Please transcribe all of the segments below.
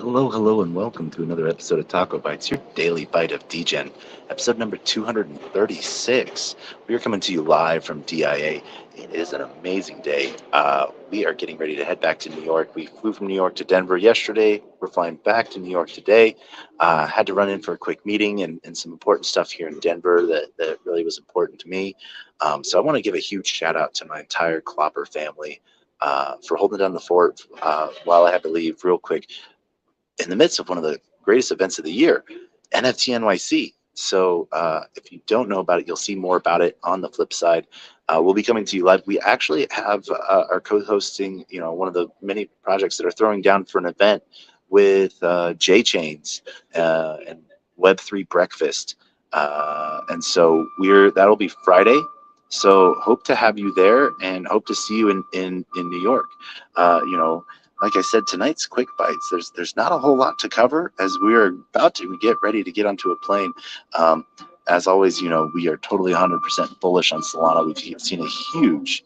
Hello, and welcome to another episode of TacoBytes, your daily bite of Degen, episode number 236. We are coming to you live from DIA. It is an amazing day. We are getting ready to head back to New York. We flew from New York to Denver yesterday. We're flying back to New York today. Had to run in for a quick meeting and some important stuff here in Denver that really was important to me. So I want to give a huge shout out to my entire Klopper family for holding down the fort while I had to leave real quick in the midst of one of the greatest events of the year, NFT NYC. So if you don't know about it, you'll see more about it on the flip side. We'll be coming to you live. We actually have are co-hosting, one of the many projects that are throwing down for an event with J-Chains and Web3 Breakfast. And so that'll be Friday. So hope to have you there and hope to see you in New York. Like I said, tonight's Quick Bites, there's not a whole lot to cover as we are about to get ready to get onto a plane. As always, we are totally 100% bullish on Solana. We've seen a huge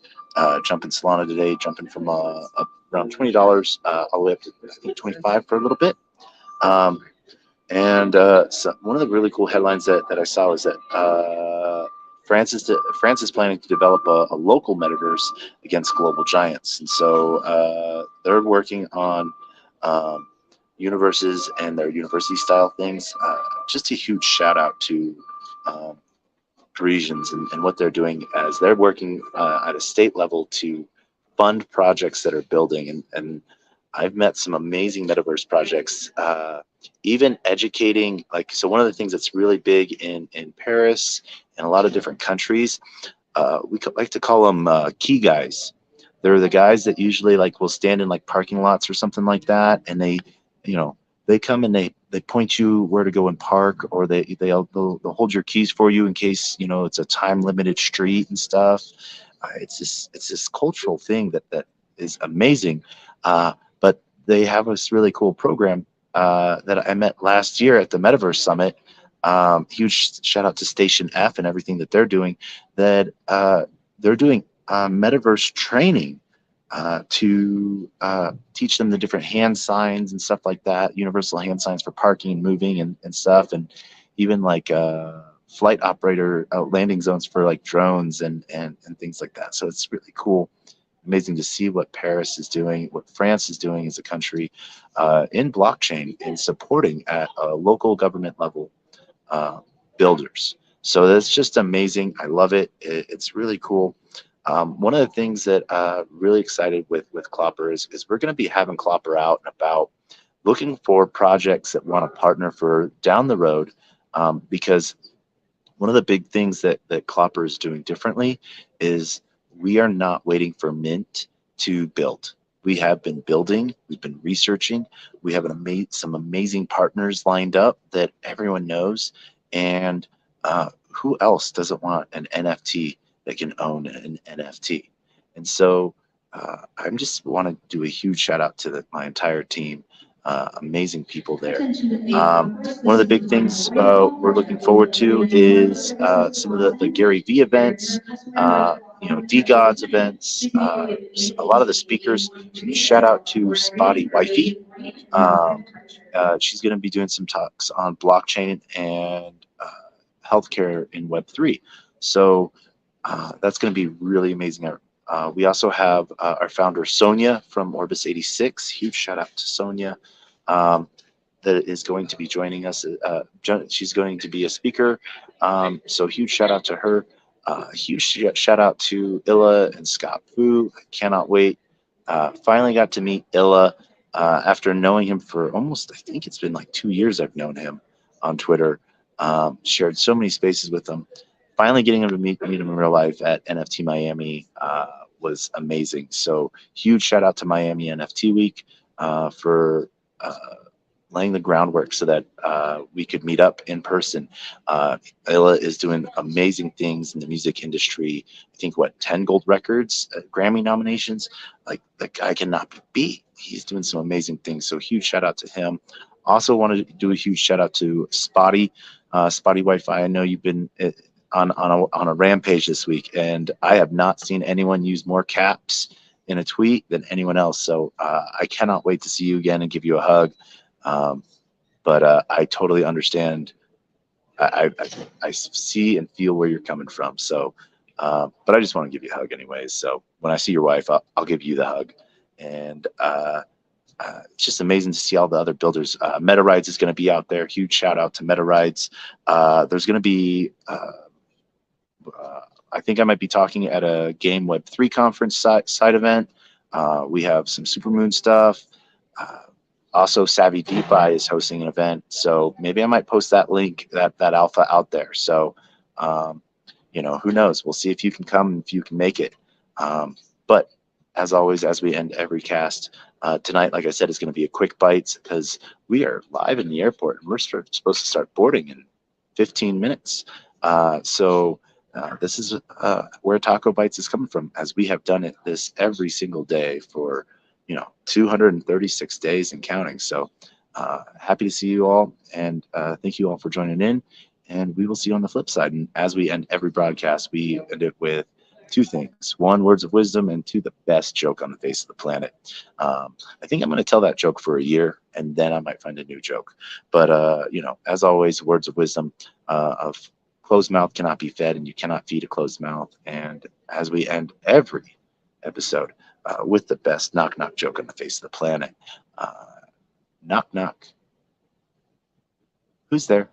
jump in Solana today, jumping from around $20 all the way up to, I think, 25 for a little bit. So one of the really cool headlines that I saw was that France is planning to develop a local metaverse against global giants, and so they're working on universes and their university-style things. Just a huge shout-out to Parisians and what they're doing as they're working at a state level to fund projects that are building. And I've met some amazing metaverse projects, even educating. So one of the things that's really big in Paris and a lot of different countries, we like to call them key guys. They're the guys that usually will stand in parking lots or something like that, and they come and they point you where to go and park, or they'll hold your keys for you in case it's a time limited street and stuff. It's this cultural thing that is amazing. But they have this really cool program that I met last year at the Metaverse Summit. Huge shout out to Station F and everything that they're doing. They're doing metaverse training to teach them the different hand signs and stuff like that, universal hand signs for parking and moving and stuff, and even flight operator landing zones for drones and things like that. So it's really cool. Amazing to see what Paris is doing, what France is doing as a country in blockchain and supporting at a local government level builders. So that's just amazing. I love it. It's really cool. One of the things that really excited with Klopper is we're going to be having Klopper out and about looking for projects that want to partner for down the road, because one of the big things that Klopper is doing differently is we are not waiting for Mint to build. We have been building, we've been researching, we have some amazing partners lined up that everyone knows, and who else doesn't want an NFT that can own an NFT? And so I just want to do a huge shout out to my entire team. Amazing people there. One of the big things we're looking forward to is some of the Gary V events, D-Gods events, a lot of the speakers. Shout out to Spotty Wifey. She's going to be doing some talks on blockchain and healthcare in Web3. So that's going to be really amazing. We also have our founder, Sonia from Orbis 86. Huge shout out to Sonia. That is going to be joining us. She's going to be a speaker. So huge shout out to her. Huge shout out to Illa and Scott Fu. I cannot wait. Finally got to meet Illa after knowing him for almost, I think it's been 2 years I've known him on Twitter. Shared so many spaces with him. Finally getting him to meet him in real life at NFT Miami was amazing. So huge shout out to Miami NFT Week for laying the groundwork so that we could meet up in person. Illa is doing amazing things in the music industry. I think 10 gold records, Grammy nominations. The guy cannot be beat. He's doing some amazing things. So huge shout out to him. Also wanted to do a huge shout out to Spotty. Spotty Wi-Fi, I know you've been on a rampage this week, and I have not seen anyone use more caps in a tweet than anyone else. So I cannot wait to see you again and give you a hug. But I totally understand. I see and feel where you're coming from. So, but I just want to give you a hug anyways. So when I see your wife, I'll give you the hug. And it's just amazing to see all the other builders. MetaRides is going to be out there. Huge shout out to MetaRides. There's going to be, I think I might be talking at a Game Web 3 conference side event. We have some Supermoon stuff. Also, Savvy DeFi is hosting an event, so maybe I might post that link, that alpha out there. So, who knows? We'll see if you can come, if you can make it. But as always, as we end every cast, tonight, like I said, is going to be a quick bites because we are live in the airport and we're supposed to start boarding in 15 minutes. So this is where TacoBytes is coming from, as we have done this every single day for 236 days and counting. So happy to see you all, and thank you all for joining in, and we will see you on the flip side. And as we end every broadcast, we end it with two things: one, words of wisdom, and two, the best joke on the face of the planet. I think I'm going to tell that joke for a year, and then I might find a new joke. But as always, words of wisdom of closed mouth cannot be fed, and you cannot feed a closed mouth. And as we end every episode with the best knock knock joke on the face of the planet. Knock knock. Who's there?